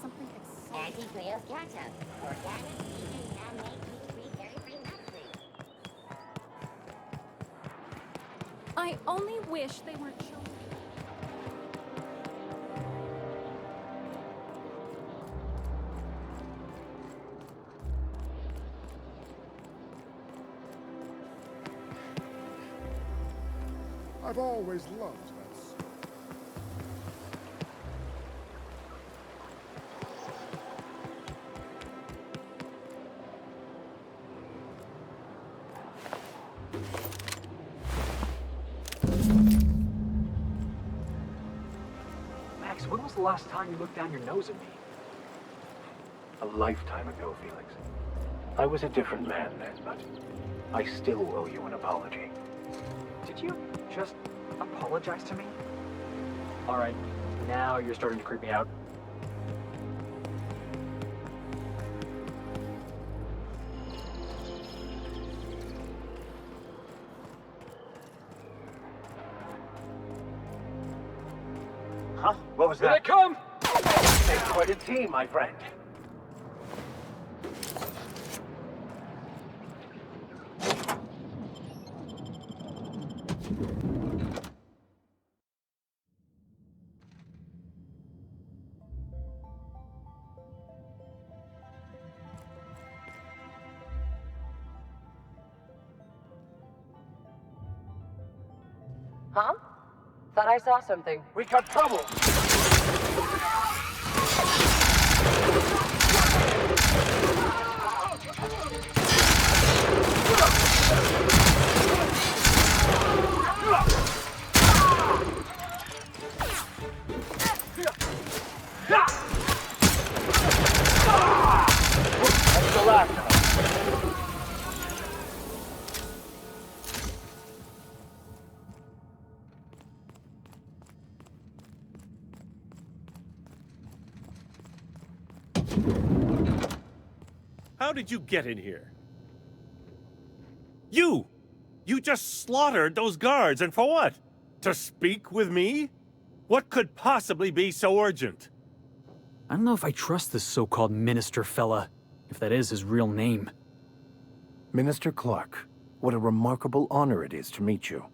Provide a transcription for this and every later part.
something exciting. Anti-grills ketchup. Organic, vegan, man-made, gluten-free, dairy-free, nut-free. I only wish they weren't children. I've always loved that song. Max, when was the last time you looked down your nose at me? A lifetime ago, Felix. I was a different man then, but I still owe you an apology. Did you just apologize to me? Alright, now you're starting to creep me out. Huh? What was Here that? they come! Make quite a team, my friend. Huh? Thought I saw something. We got trouble! That's the last of us. How did you get in here? You! You just slaughtered those guards, and for what? To speak with me? What could possibly be so urgent? I don't know if I trust this so-called minister fella, if that is his real name. Minister Clark, what a remarkable honor it is to meet you.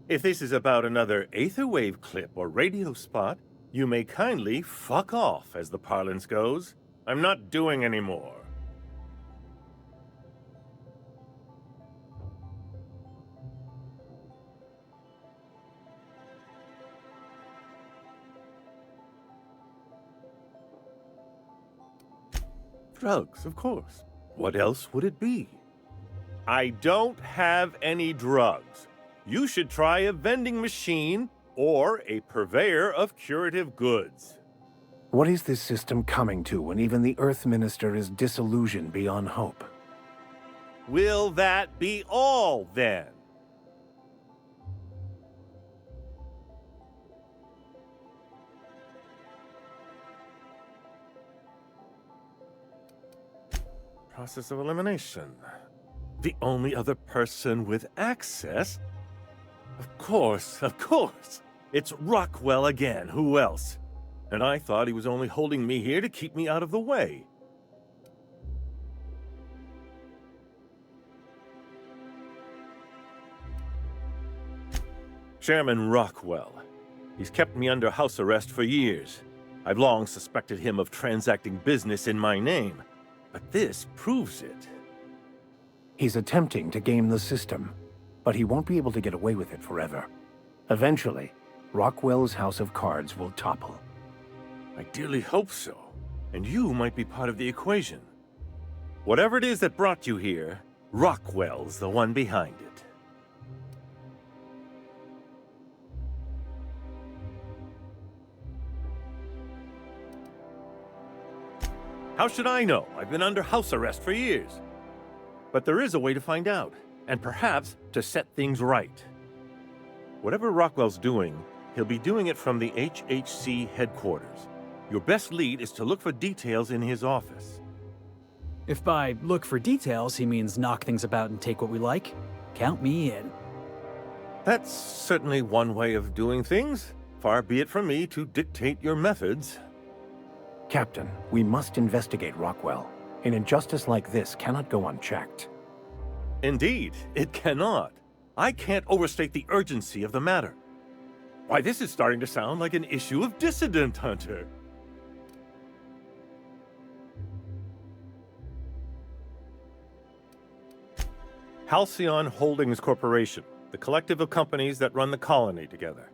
If this is about another Aetherwave clip or radio spot, you may kindly fuck off, as the parlance goes. I'm not doing any more. Drugs, of course. What else would it be? I don't have any drugs. You should try a vending machine or a purveyor of curative goods. What is this system coming to when even the Earth Minister is disillusioned beyond hope? Will that be all, then? Process of elimination. The only other person with access? Of course, of course. It's Rockwell again. Who else? And I thought he was only holding me here to keep me out of the way. Chairman Rockwell. He's kept me under house arrest for years. I've long suspected him of transacting business in my name. But this proves it. He's attempting to game the system, but he won't be able to get away with it forever. Eventually, Rockwell's house of cards will topple. I dearly hope so. And you might be part of the equation. Whatever it is that brought you here, Rockwell's the one behind it. How should I know? I've been under house arrest for years. But there is a way to find out, and perhaps to set things right. Whatever Rockwell's doing, he'll be doing it from the HHC headquarters. Your best lead is to look for details in his office. If by look for details he means knock things about and take what we like, count me in. That's certainly one way of doing things. Far be it from me to dictate your methods. Captain, we must investigate Rockwell. An injustice like this cannot go unchecked. Indeed, it cannot. I can't overstate the urgency of the matter. Why, this is starting to sound like an issue of Dissident Hunter. Halcyon Holdings Corporation, the collective of companies that run the colony together.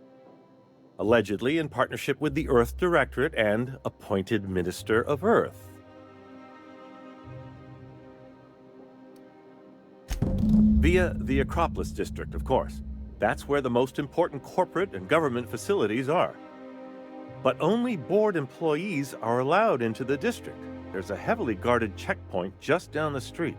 Allegedly in partnership with the Earth Directorate and appointed Minister of Earth. Via the Acropolis District, of course. That's where the most important corporate and government facilities are. But only board employees are allowed into the district. There's a heavily guarded checkpoint just down the street.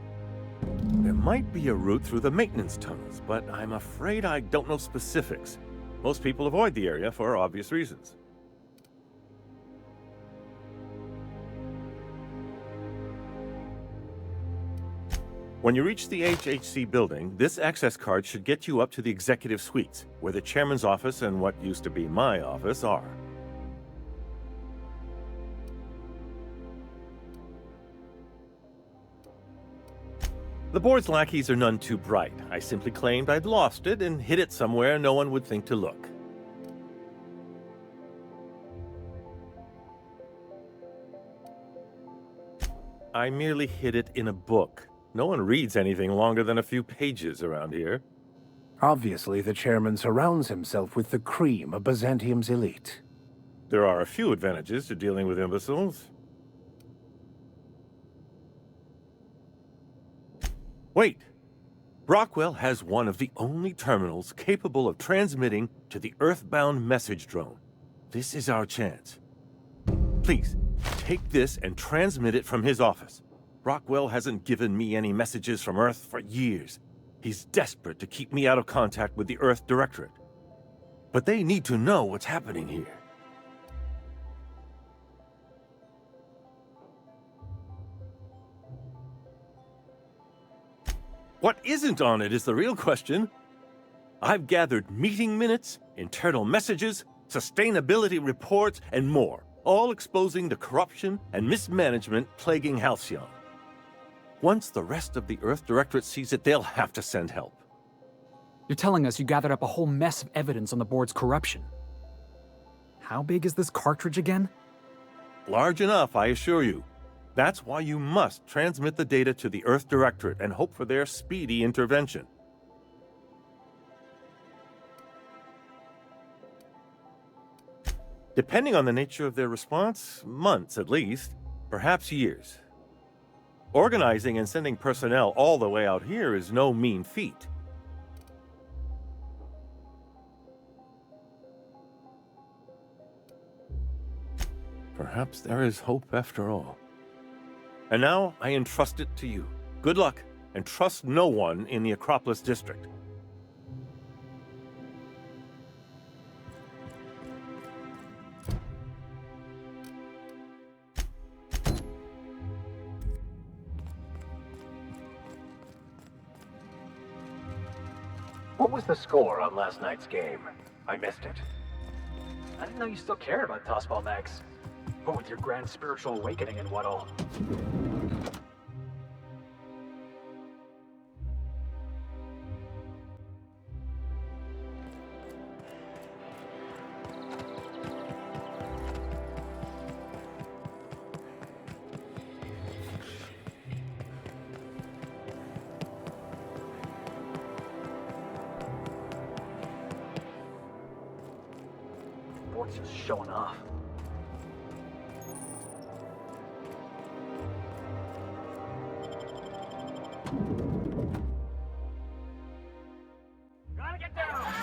There might be a route through the maintenance tunnels, but I'm afraid I don't know specifics. Most people avoid the area for obvious reasons. When you reach the HHC building, this access card should get you up to the executive suites, where the chairman's office and what used to be my office are. The board's lackeys are none too bright. I simply claimed I'd lost it and hid it somewhere no one would think to look. I merely hid it in a book. No one reads anything longer than a few pages around here. Obviously, the chairman surrounds himself with the cream of Byzantium's elite. There are a few advantages to dealing with imbeciles. Wait! Rockwell has one of the only terminals capable of transmitting to the Earthbound message drone. This is our chance. Please, take this and transmit it from his office. Rockwell hasn't given me any messages from Earth for years. He's desperate to keep me out of contact with the Earth Directorate. But they need to know what's happening here. What isn't on it is the real question. I've gathered meeting minutes, internal messages, sustainability reports, and more, all exposing the corruption and mismanagement plaguing Halcyon. Once the rest of the Earth Directorate sees it, they'll have to send help. You're telling us you gathered up a whole mess of evidence on the board's corruption. How big is this cartridge again? Large enough, I assure you. That's why you must transmit the data to the Earth Directorate and hope for their speedy intervention. Depending on the nature of their response, months at least, perhaps years. Organizing and sending personnel all the way out here is no mean feat. Perhaps there is hope after all. And now I entrust it to you. Good luck, and trust no one in the Acropolis District. What was the score on last night's game? I missed it. I didn't know you still cared about Tossball Max. But with your grand spiritual awakening and what all. Board's just showing off. Gotta get down!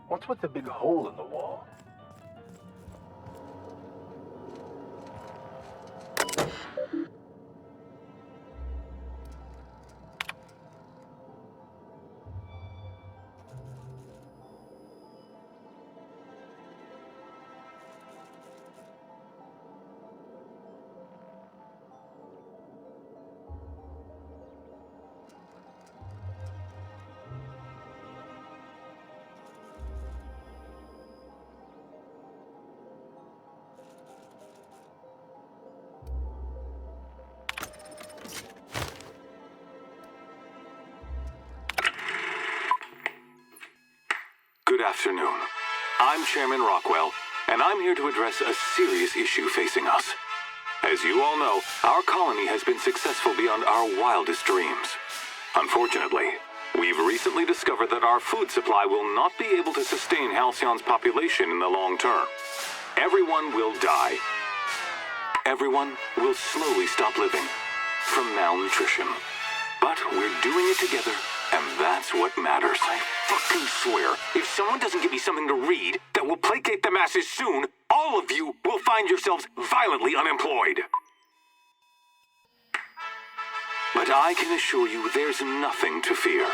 What's with the big hole in the wall? Good afternoon. I'm Chairman Rockwell, and I'm here to address a serious issue facing us. As you all know, our colony has been successful beyond our wildest dreams. Unfortunately, we've recently discovered that our food supply will not be able to sustain Halcyon's population in the long term. Everyone will die. Everyone will slowly stop living from malnutrition. But we're doing it together, and that's what matters. I fucking swear, if someone doesn't give me something to read that will placate the masses soon, all of you will find yourselves violently unemployed. But I can assure you there's nothing to fear.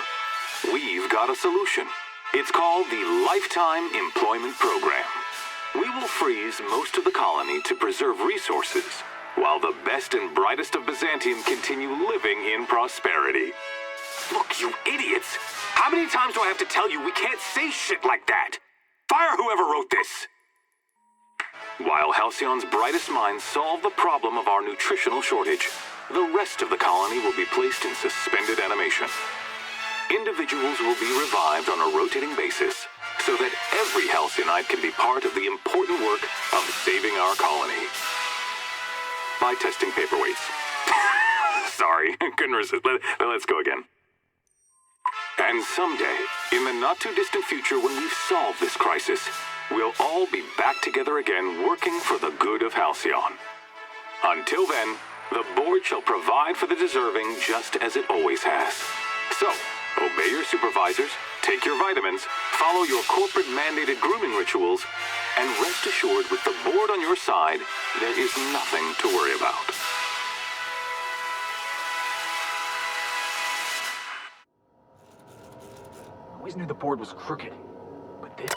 We've got a solution. It's called the Lifetime Employment Program. We will freeze most of the colony to preserve resources, while the best and brightest of Byzantium continue living in prosperity. Look, you idiots! How many times do I have to tell you we can't say shit like that? Fire whoever wrote this! While Halcyon's brightest minds solve the problem of our nutritional shortage, the rest of the colony will be placed in suspended animation. Individuals will be revived on a rotating basis, so that every Halcyonite can be part of the important work of saving our colony. By testing paperweights. Sorry, couldn't resist. Let's go again. And someday, in the not-too-distant future when we've solved this crisis, we'll all be back together again working for the good of Halcyon. Until then, the board shall provide for the deserving just as it always has. So, obey your supervisors, take your vitamins, follow your corporate-mandated grooming rituals, and rest assured with the board on your side, there is nothing to worry about. I always knew the board was crooked, but this...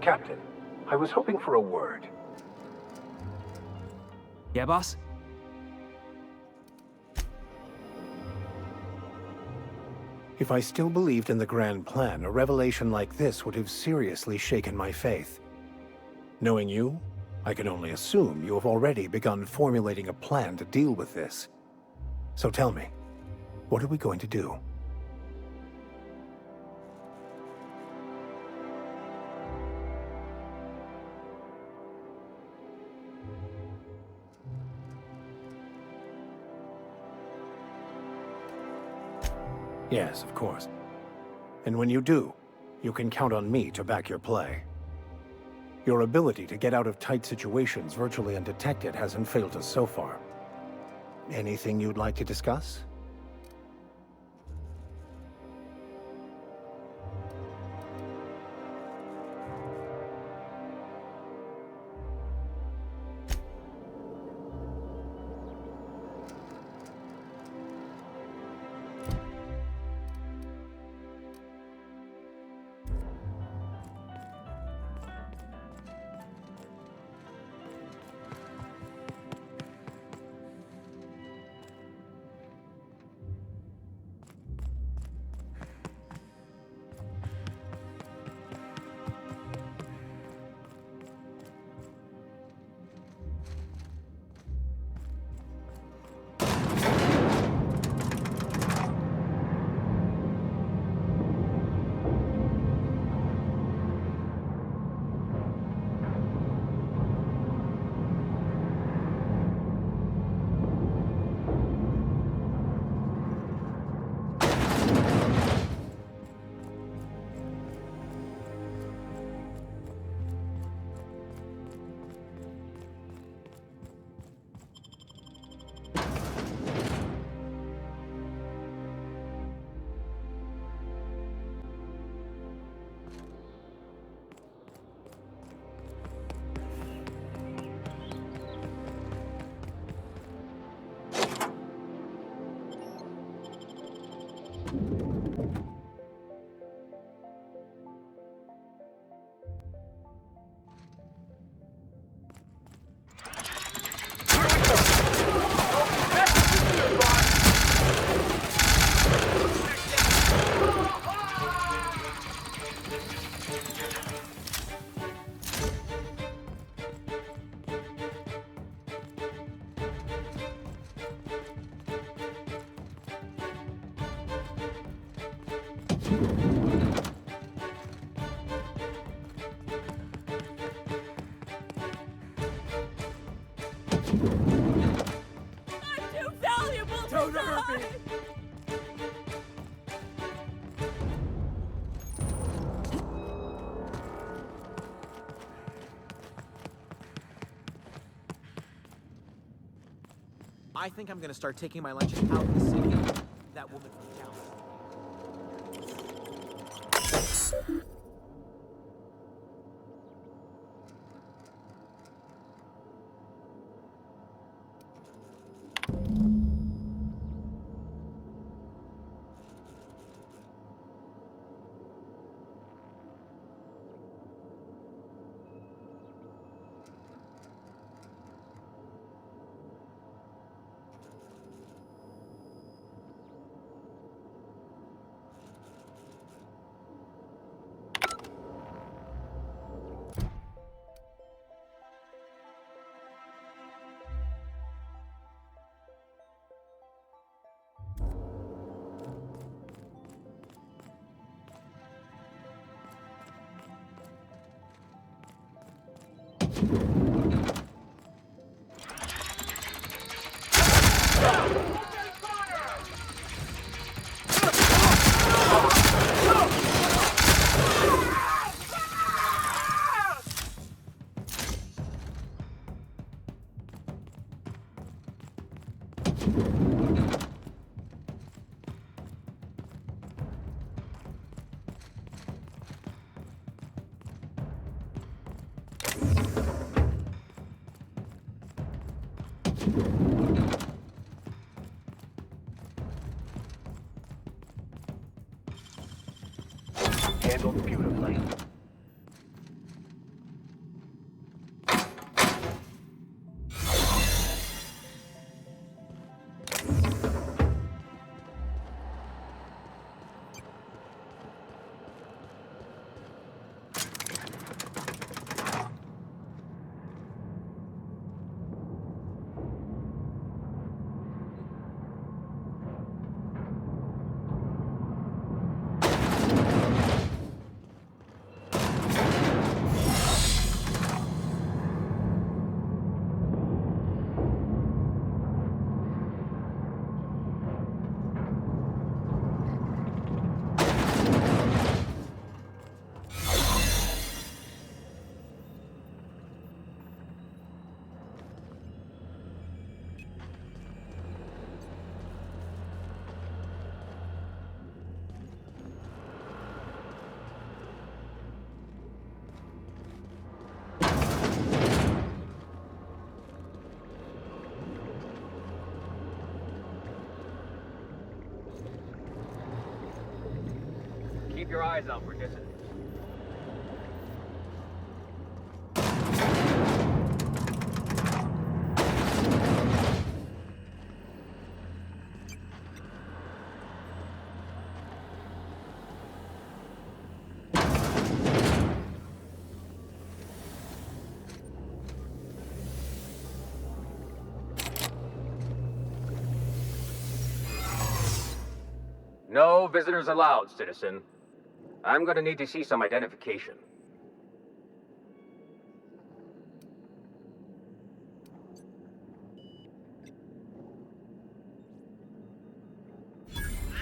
Captain, I was hoping for a word. Yeah, boss? If I still believed in the grand plan, a revelation like this would have seriously shaken my faith. Knowing you, I can only assume you have already begun formulating a plan to deal with this. So tell me, what are we going to do? Yes, of course. And when you do, you can count on me to back your play. Your ability to get out of tight situations virtually undetected hasn't failed us so far. Anything you'd like to discuss? Too valuable to die! I think I'm gonna start taking my lunch out of the city. That woman from town. Handled beautifully. keep your eyes out for dissidents. No visitors allowed, citizen. I'm gonna need to see some identification.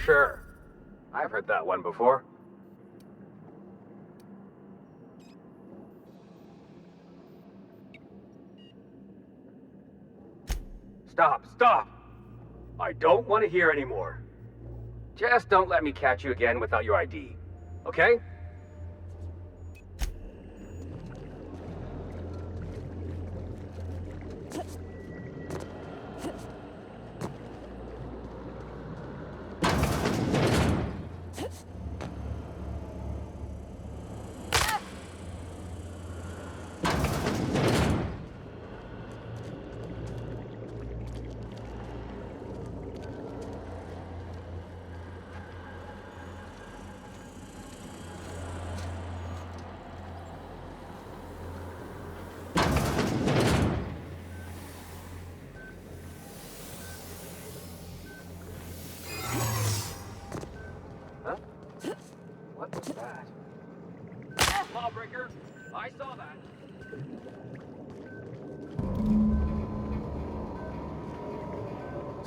Sure. I've heard that one before. Stop! I don't want to hear anymore. Just don't let me catch you again without your ID, okay? What was that? Lawbreaker! I saw that!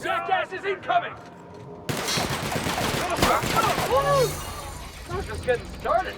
Jackass is incoming! We're just getting started.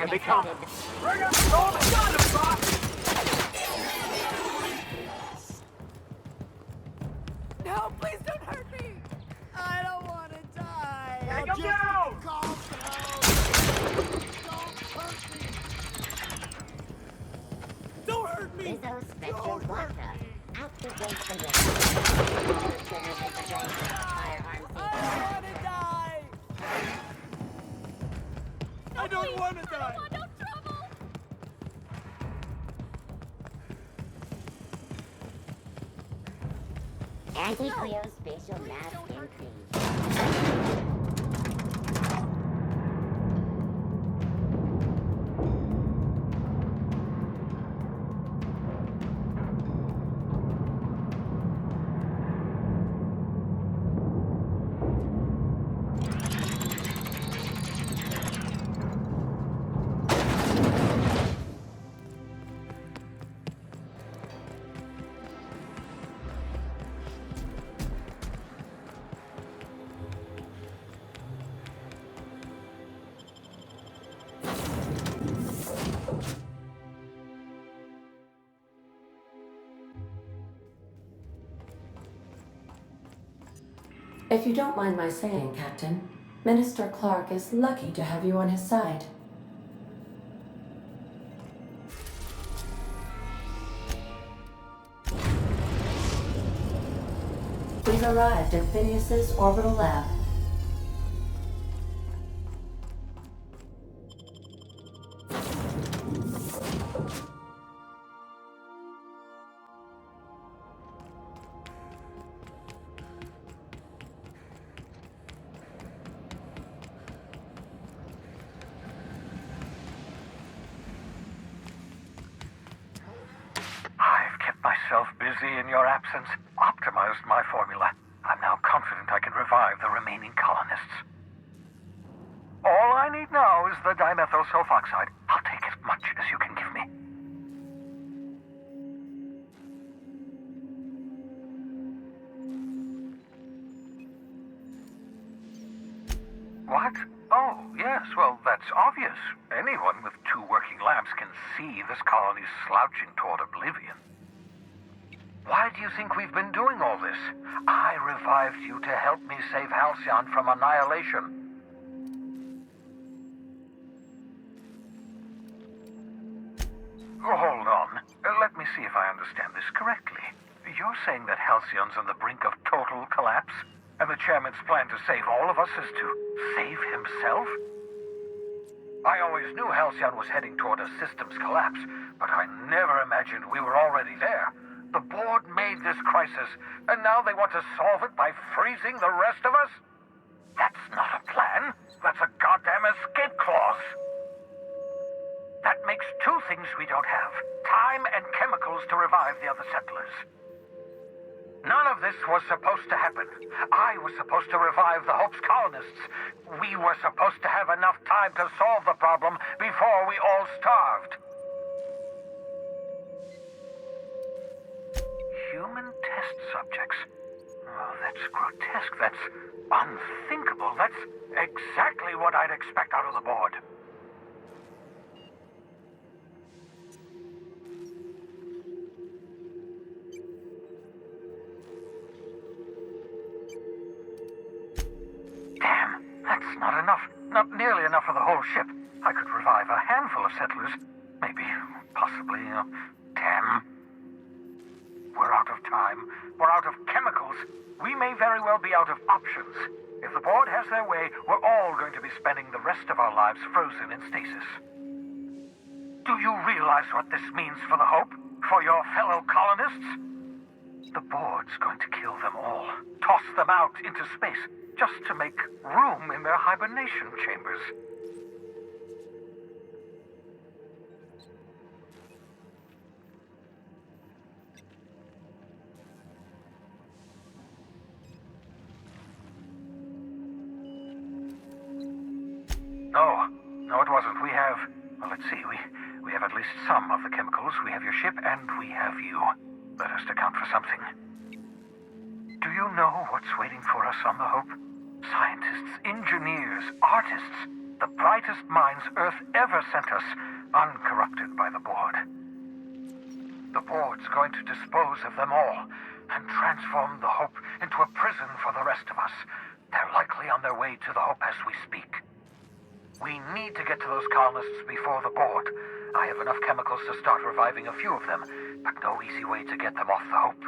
Here they come. Bring up all the guns, Bob! No, please don't hurt me! I don't want to die! Take him down! Calm down! Don't hurt me! Don't hurt me! Rizzo Special Walker. Activate the risk. Firearm I don't want to die! I don't want to die! I don't want no trouble! Anti-cryospatial mask increase. If you don't mind my saying, Captain, Minister Clark is lucky to have you on his side. We've arrived at Phineas's orbital lab. I've kept myself busy in your absence, optimized my formula. I'm now confident I can revive the remaining colonists. All I need now is the dimethyl sulfoxide. I'll take as much as you can give me. What? Oh, yes, well, that's obvious. Anyone with 2 working labs can see this colony's slouching toward oblivion. Why do you think we've been doing all this? I revived you to help me save Halcyon from annihilation. Hold on. Let me see if I understand this correctly. You're saying that Halcyon's on the brink of total collapse? And the chairman's plan to save all of us is to save himself? I always knew Halcyon was heading toward a systems collapse, but I never imagined we were already there. The board made this crisis, and now they want to solve it by freezing the rest of us? That's not a plan. That's a goddamn escape clause. That makes 2 things we don't have: time and chemicals to revive the other settlers. None of this was supposed to happen. I was supposed to revive the Hope's colonists. We were supposed to have enough time to solve the problem before we all starved. Human test subjects. Oh, that's grotesque. That's unthinkable. That's exactly what I'd expect out of the board. Damn, that's not enough. Not nearly enough for the whole ship. I could revive a handful of settlers. Maybe, possibly, damn. We're out of time. We're out of chemicals. We may very well be out of options. If the board has their way, we're all going to be spending the rest of our lives frozen in stasis. Do you realize what this means for the Hope? For your fellow colonists? The board's going to kill them all. Toss them out into space, just to make room in their hibernation chambers. No, it wasn't. We have, well, let's see, we have at least some of the chemicals. We have your ship, and we have you. That has to count for something. Do you know what's waiting for us on the Hope? Scientists, engineers, artists. the brightest minds Earth ever sent us, uncorrupted by the board. The board's going to dispose of them all and transform the Hope into a prison for the rest of us. They're likely on their way to the Hope as we speak. We need to get to those colonists before the board. I have enough chemicals to start reviving a few of them, but no easy way to get them off the Hope.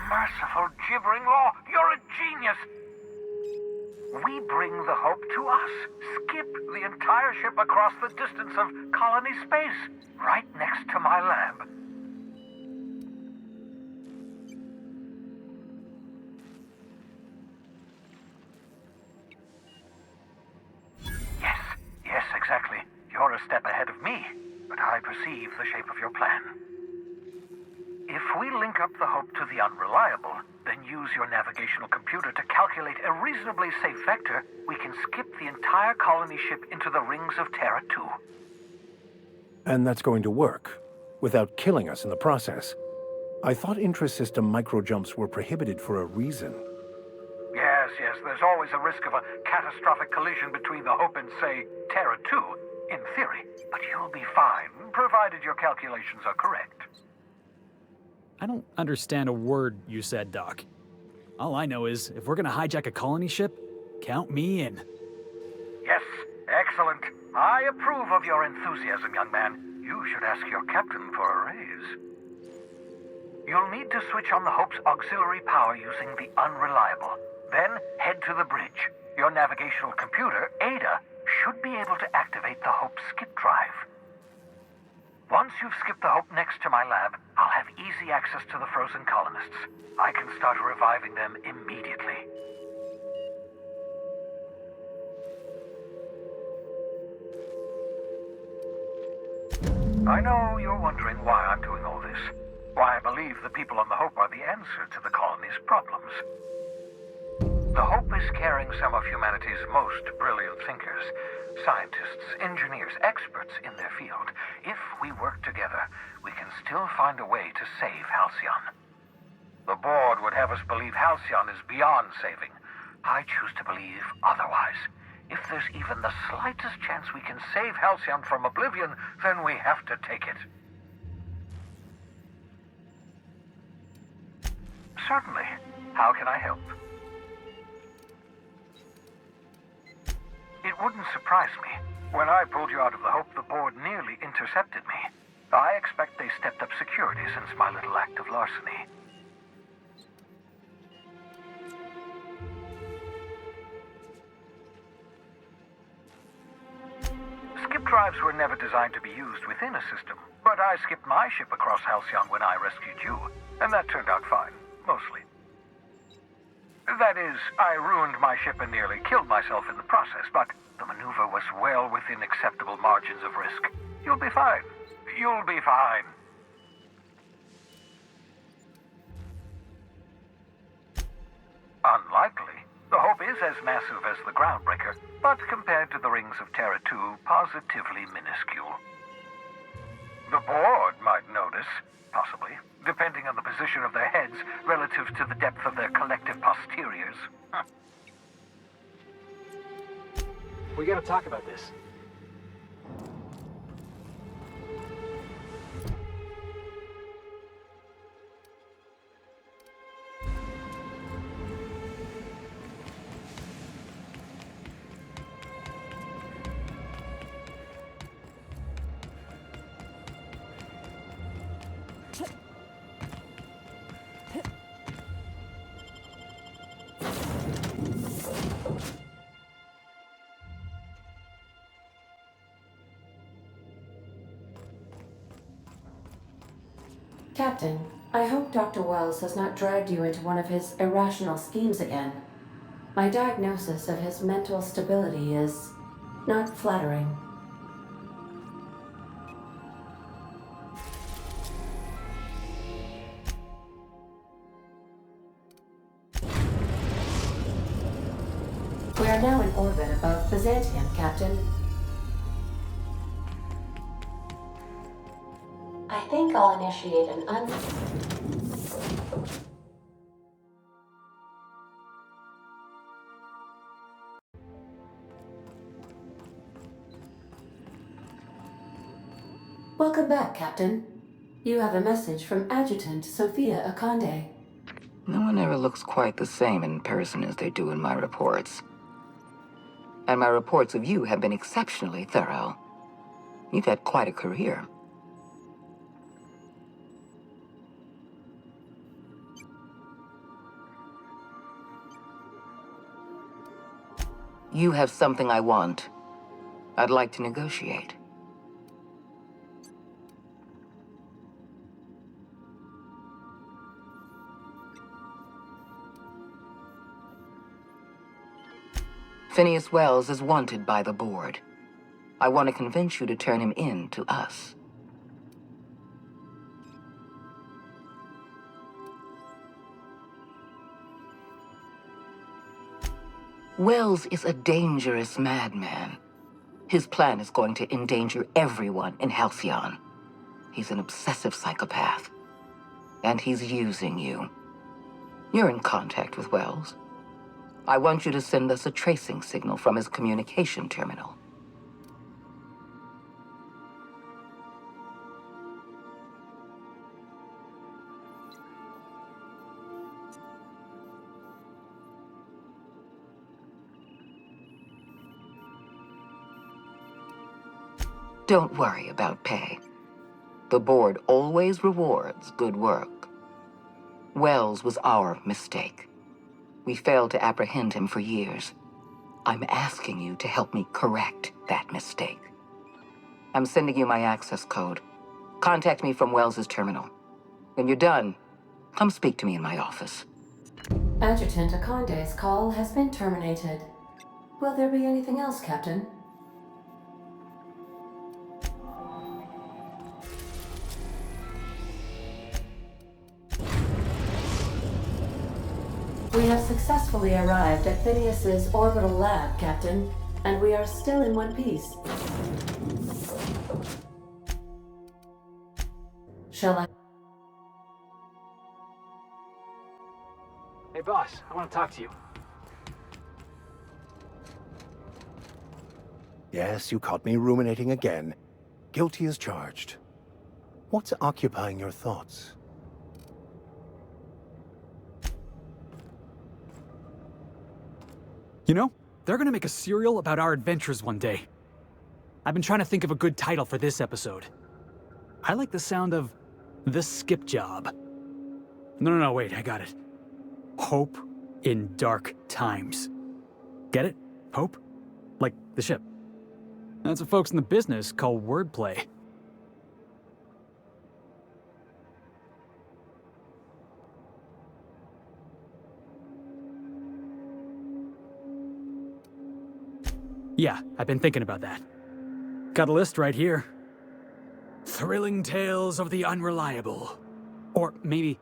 Merciful gibbering law, you're a genius! We bring the Hope to us. Skip the entire ship across the distance of colony space, right next to my lab. Yes, exactly. You're a step ahead of me, but I perceive the shape of your plan. If we link up the Hope to the Unreliable, then use your navigational computer to calculate a reasonably safe vector, we can skip the entire colony ship into the rings of Terra 2. And that's going to work, without killing us in the process. I thought intra-system microjumps were prohibited for a reason. Yes, there's always a risk of a catastrophic collision between the Hope and, say, Terra 2, in theory. But you'll be fine, provided your calculations are correct. I don't understand a word you said, Doc. All I know is, if we're gonna hijack a colony ship, count me in. Yes, excellent. I approve of your enthusiasm, young man. You should ask your captain for a raise. You'll need to switch on the Hope's auxiliary power using the Unreliable. Then head to the bridge. Your navigational computer, Ada, should be able to activate the Hope's skip drive. Once you've skipped the Hope next to my lab, I'll have easy access to the frozen colonists. I can start reviving them immediately. I know you're wondering why I'm doing all this. Why I believe the people on the Hope are the answer to the colony's problems. The Hope is carrying some of humanity's most brilliant thinkers. Scientists, engineers, experts in their field. If we work together, we can still find a way to save Halcyon. The board would have us believe Halcyon is beyond saving. I choose to believe otherwise. If there's even the slightest chance we can save Halcyon from oblivion, then we have to take it. Certainly. How can I help? It wouldn't surprise me. When I pulled you out of the Hope, the board nearly intercepted me. I expect they stepped up security since my little act of larceny. Skip drives were never designed to be used within a system, but I skipped my ship across Halcyon when I rescued you, and that turned out fine, mostly. That is, I ruined my ship and nearly killed myself in the process, but the maneuver was well within acceptable margins of risk. You'll be fine. You'll be fine. Unlikely. The Hope is as massive as the Groundbreaker, but compared to the rings of Terra 2, positively minuscule. The board might notice, possibly, depending on the position of their heads relative to the depth of their collective posteriors. We gotta talk about this. Captain, I hope Dr. Wells has not dragged you into one of his irrational schemes again. My diagnosis of his mental stability is not flattering. We are now in orbit above Byzantium, Captain. I think think I'll initiate an Welcome back, Captain. You have a message from Adjutant Sophia Akande. No one ever looks quite the same in person as they do in my reports. And my reports of you have been exceptionally thorough. You've had quite a career. You have something I want. I'd like to negotiate. Phineas Wells is wanted by the board. I want to convince you to turn him in to us. Wells is a dangerous madman. His plan is going to endanger everyone in Halcyon. He's an obsessive psychopath. And he's using you. You're in contact with Wells. I want you to send us a tracing signal from his communication terminal. Don't worry about pay. The board always rewards good work. Wells was our mistake. We failed to apprehend him for years. I'm asking you to help me correct that mistake. I'm sending you my access code. Contact me from Wells's terminal. When you're done, come speak to me in my office. Adjutant Akande's call has been terminated. Will there be anything else, Captain? We have successfully arrived at Phineas's orbital lab, Captain, and we are still in one piece. Shall I? Hey, boss, I want to talk to you. Yes, you caught me ruminating again. Guilty as charged. What's occupying your thoughts? You know, they're gonna make a serial about our adventures one day. I've been trying to think of a good title for this episode. I like the sound of The Skip Job. No, wait, I got it. Hope in Dark Times. Get it? Hope? Like the ship. That's what folks in the business call wordplay. Yeah, I've been thinking about that. Got a list right here. Thrilling tales of the unreliable. Or maybe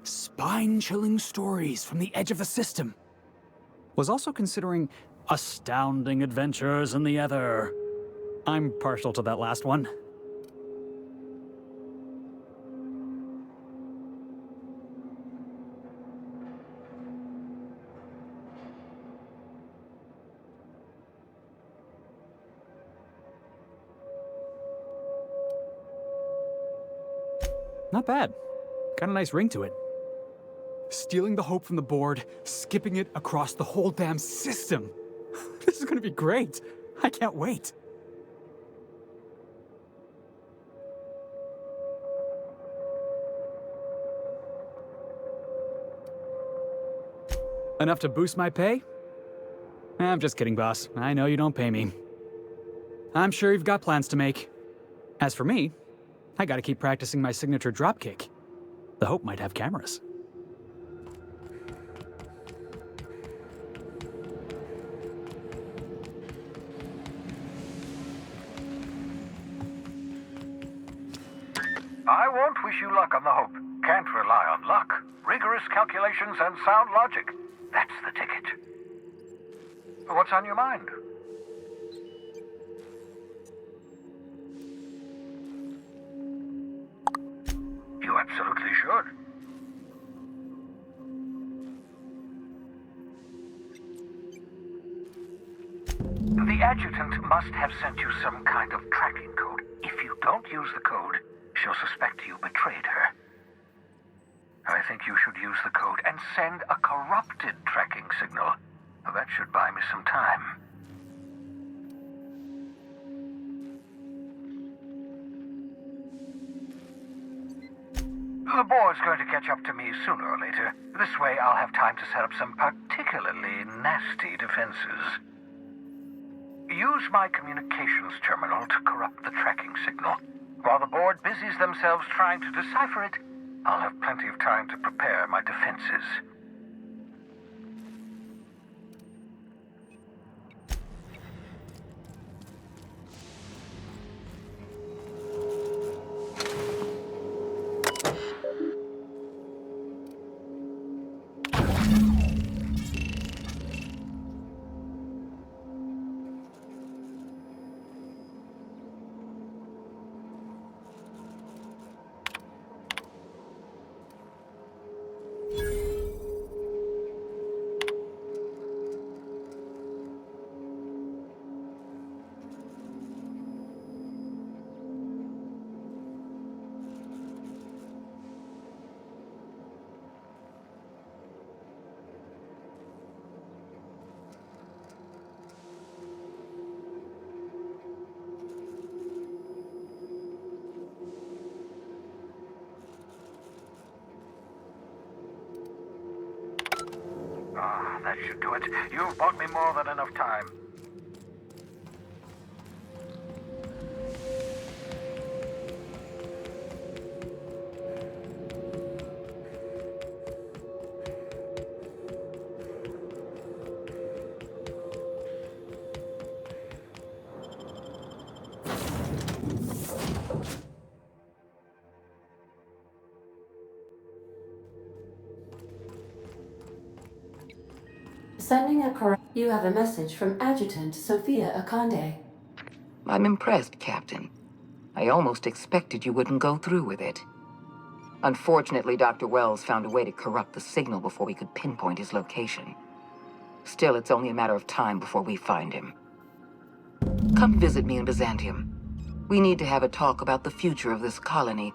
spine-chilling stories from the edge of the system. Was also considering astounding adventures in the ether. I'm partial to that last one. Not bad. Got a nice ring to it. Stealing the hope from the board, skipping it across the whole damn system. This is gonna be great. I can't wait. Enough to boost my pay? I'm just kidding, boss. I know you don't pay me. I'm sure you've got plans to make. As for me, I gotta keep practicing my signature dropkick. The Hope might have cameras. I won't wish you luck on the Hope. Can't rely on luck. Rigorous calculations and sound logic. That's the ticket. What's on your mind? should. The adjutant must have sent you some kind of tracking code. If you don't use the code, she'll suspect you betrayed her. I think you should use the code and send a corrupted tracking signal. That should buy me some time. The board's going to catch up to me sooner or later. This way I'll have time to set up some particularly nasty defenses. Use my communications terminal to corrupt the tracking signal. While the board busies themselves trying to decipher it, I'll have plenty of time to prepare my defenses. That should do it. You've bought me more than enough time. Sending a correct... You have a message from Adjutant Sophia Akande. I'm impressed, Captain. I almost expected you wouldn't go through with it. Unfortunately, Dr. Wells found a way to corrupt the signal before we could pinpoint his location. Still, it's only a matter of time before we find him. Come visit me in Byzantium. We need to have a talk about the future of this colony.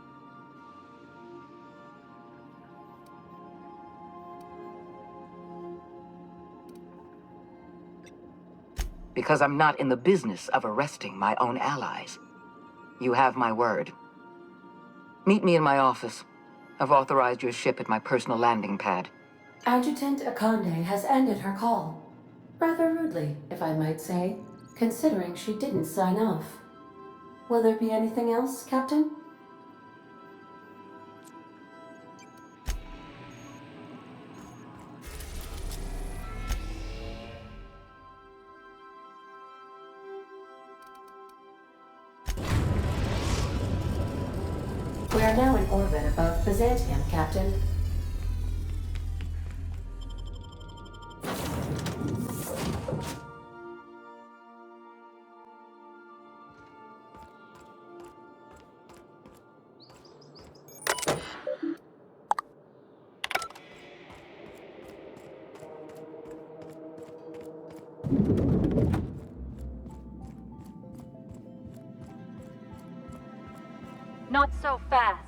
Because I'm not in the business of arresting my own allies. You have my word. Meet me in my office. I've authorized your ship at my personal landing pad. Adjutant Akande has ended her call. Rather rudely, if I might say, considering she didn't sign off. Will there be anything else, Captain? We are now in orbit above Byzantium, Captain. Not so fast.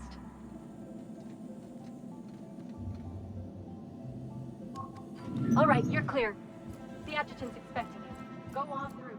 All right, you're clear. The adjutant's expecting you. Go on through.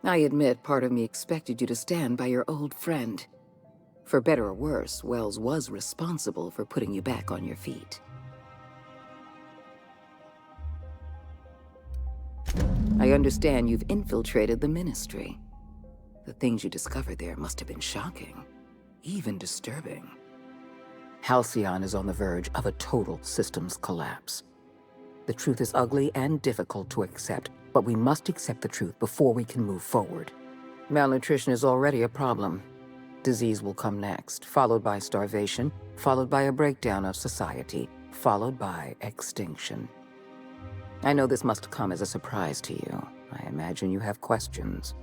I admit part of me expected you to stand by your old friend. For better or worse, Wells was responsible for putting you back on your feet. I understand you've infiltrated the Ministry. The things you discovered there must have been shocking. even disturbing. Halcyon is on the verge of a total systems collapse. The truth is ugly and difficult to accept, but we must accept the truth before we can move forward. Malnutrition is already a problem. Disease will come next, followed by starvation, followed by a breakdown of society, followed by extinction. I know this must come as a surprise to you. I imagine you have questions.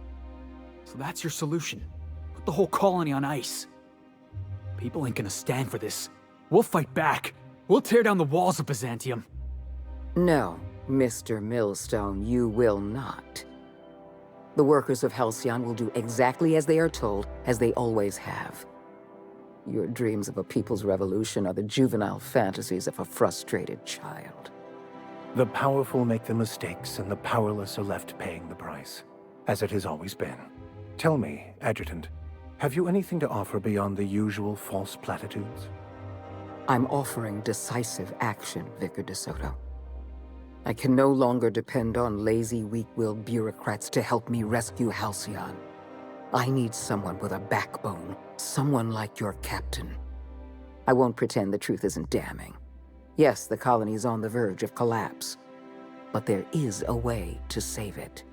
So that's your solution? Put the whole colony on ice. People ain't gonna stand for this. We'll fight back. We'll tear down the walls of Byzantium. No, Mr. Millstone, you will not. The workers of Halcyon will do exactly as they are told, as they always have. Your dreams of a people's revolution are the juvenile fantasies of a frustrated child. The powerful make the mistakes, and the powerless are left paying the price, as it has always been. Tell me, Adjutant, have you anything to offer beyond the usual false platitudes? I'm offering decisive action, Vicar DeSoto. I can no longer depend on lazy, weak-willed bureaucrats to help me rescue Halcyon. I need someone with a backbone, someone like your captain. I won't pretend the truth isn't damning. Yes, the colony's on the verge of collapse, but there is a way to save it.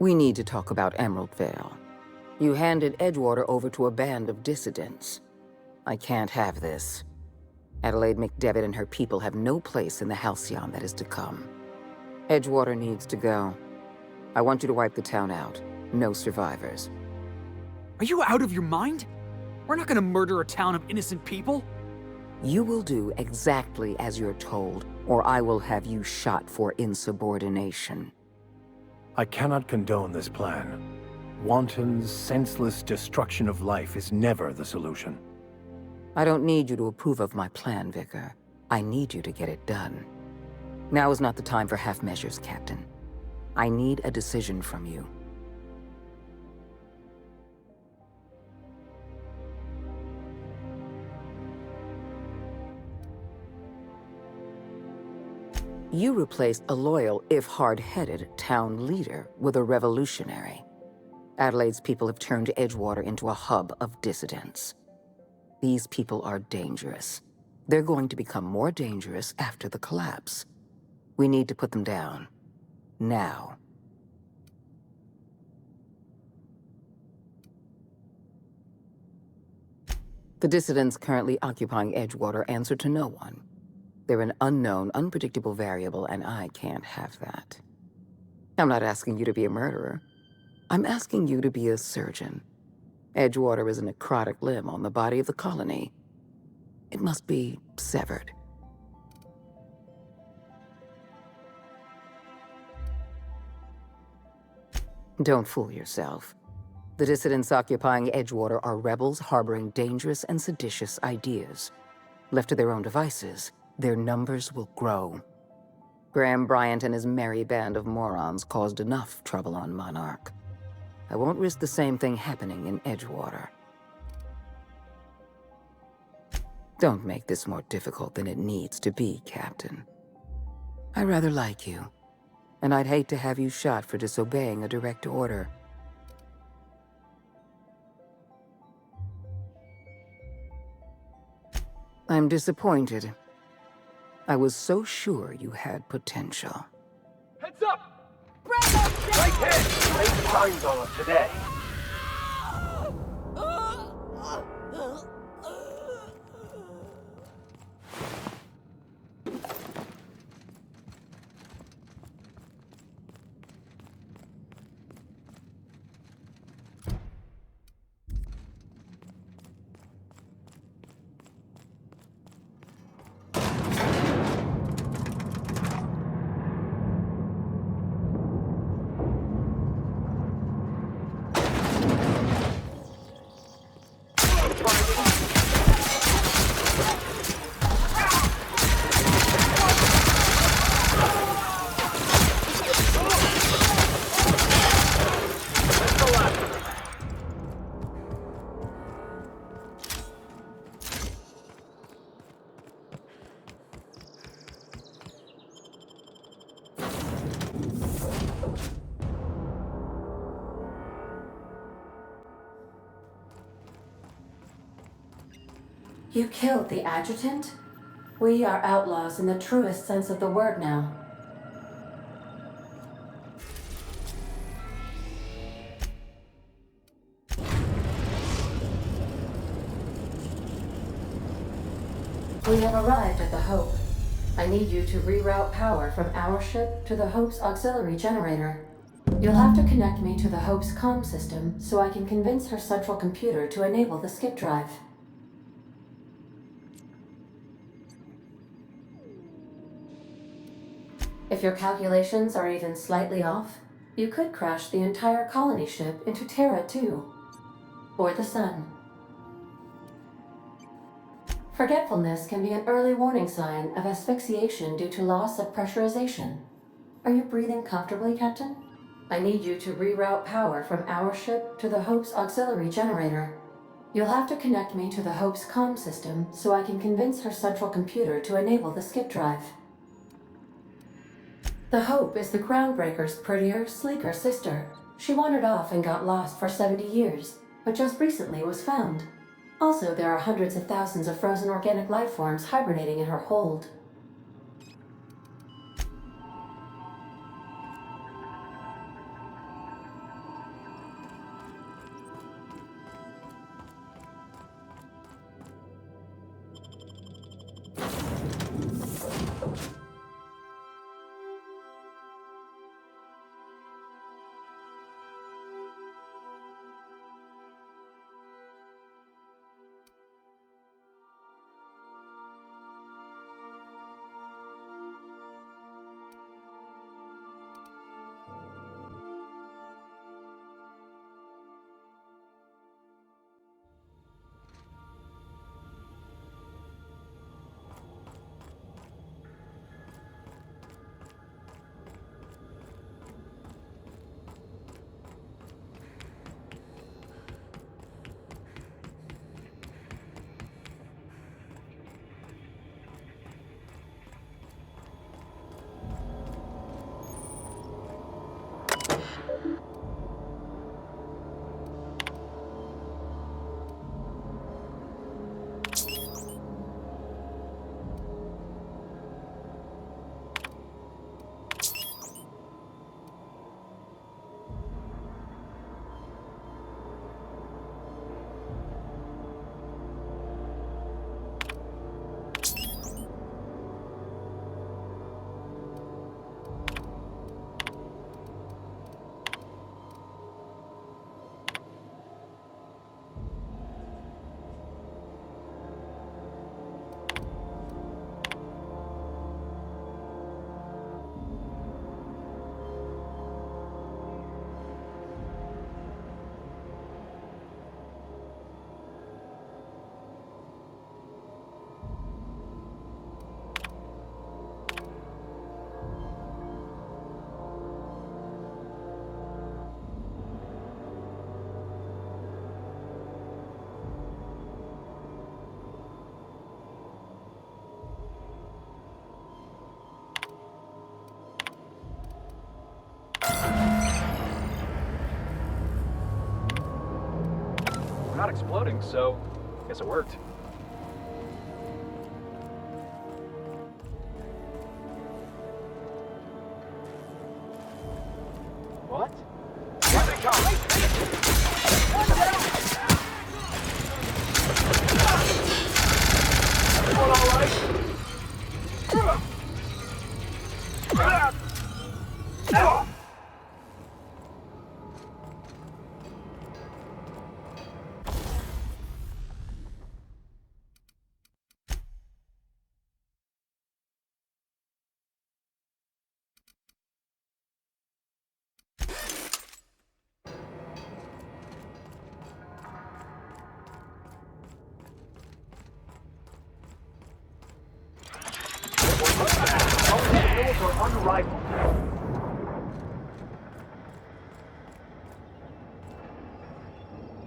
We need to talk about Emerald Vale. You handed Edgewater over to a band of dissidents. I can't have this. Adelaide McDevitt and her people have no place in the Halcyon that is to come. Edgewater needs to go. I want you to wipe the town out. No survivors. Are you out of your mind? We're not gonna murder a town of innocent people. You will do exactly as you're told, or I will have you shot for insubordination. I cannot condone this plan. Wanton, senseless destruction of life is never the solution. I don't need you to approve of my plan, Vicar. I need you to get it done. Now is not the time for half measures, Captain. I need a decision from you. You replaced a loyal, if hard-headed, town leader with a revolutionary. Adelaide's people have turned Edgewater into a hub of dissidents. These people are dangerous. They're going to become more dangerous after the collapse. We need to put them down. Now. The dissidents currently occupying Edgewater answer to no one. They're an unknown, unpredictable variable, and I can't have that. I'm not asking you to be a murderer. I'm asking you to be a surgeon. Edgewater is a necrotic limb on the body of the colony. It must be severed. Don't fool yourself. The dissidents occupying Edgewater are rebels harboring dangerous and seditious ideas. Left to their own devices, their numbers will grow. Graham Bryant and his merry band of morons caused enough trouble on Monarch. I won't risk the same thing happening in Edgewater. Don't make this more difficult than it needs to be, Captain. I rather like you, and I'd hate to have you shot for disobeying a direct order. I'm disappointed. I was so sure you had potential. Heads up! Right hit! Late signs on us today. You killed the adjutant? We are outlaws in the truest sense of the word now. We have arrived at the Hope. I need you to reroute power from our ship to the Hope's auxiliary generator. You'll have to connect me to the Hope's comm system so I can convince her central computer to enable the skip drive. If your calculations are even slightly off, you could crash the entire colony ship into Terra 2. Or the Sun. Forgetfulness can be an early warning sign of asphyxiation due to loss of pressurization. Are you breathing comfortably, Captain? I need you to reroute power from our ship to the Hope's auxiliary generator. You'll have to connect me to the Hope's comm system so I can convince her central computer to enable the skip drive. The Hope is the Groundbreaker's prettier, sleeker sister. She wandered off and got lost for 70 years, but just recently was found. Also, there are hundreds of thousands of frozen organic life forms hibernating in her hold. We're not exploding, so I guess it worked. What? Here they come! Everyone all right? Okay, those are unrivaled.